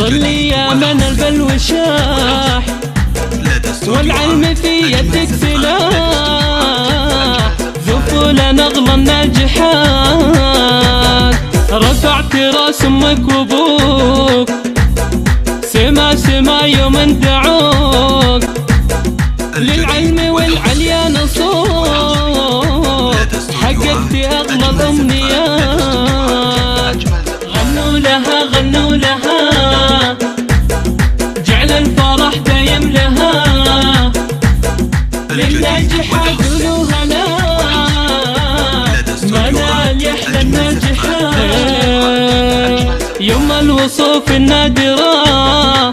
ظلي يا من البلوى شاح، والعلم في يدك سلاح، ذفول نغلى الناجحات. رفعت راس امك وابوك، سما سما يوم دعوك، للعلم والعليا نصوك، حققت اغلى الامنيات. غنوا لها غنوا لها، جعل الفرح دايم لها، للناجحات قولوا هلا، منال يحلى الناجحات. يوم الوصوف النادرة،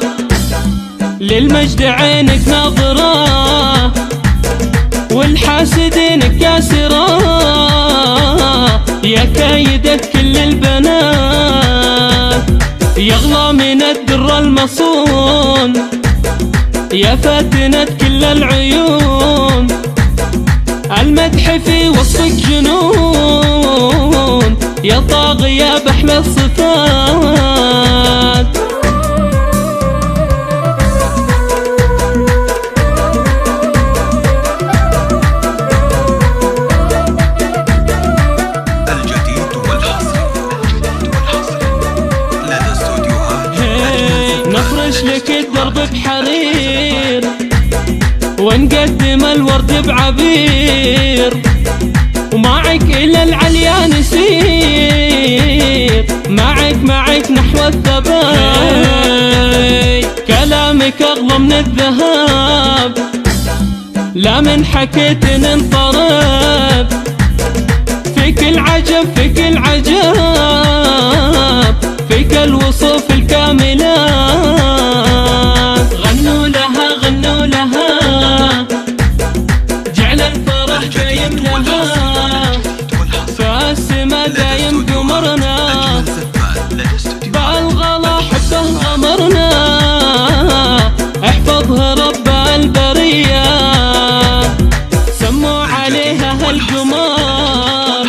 للمجد عينك ناظرة، والحاسدين كاسرة، يا كايدة كل البنات، يغلى من الدر المصون، يا فاتنة كل العيون، المدح في وصفك جنون، يا طاغية بأحلى الصفات. نفرش لك الدرب بحرير، ونقدم الورد بعبير، ومعك إلى العليا نسير، معك نحو الثبات. كلامك أغلى من الذهب، لا من حكيت ننطرب، فيك العجب فيك العجب، فيك الوصوف الكاملات. غنوا لها غنوا لها، جعل الفرح دايم لها، فالسما دايم قمرنا، بالغلا حبه غمرنا، احفظها رب البرية، سموا عليها هالقمر،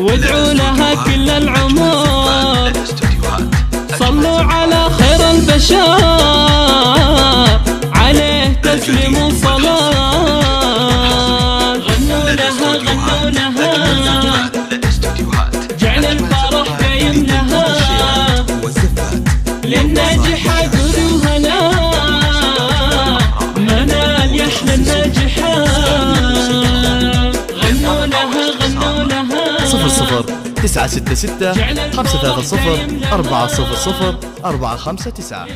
وادعوا لها كل العمر، صلوا على خير البشر، عليه تسليم صلاة. غنوا لها غنوا لها، جعل الفرح دايم لها، للناجحات قولوا هلا، منال يحلى الناجحات. غنوا لها غنوا لها، 00 966 530 400 459.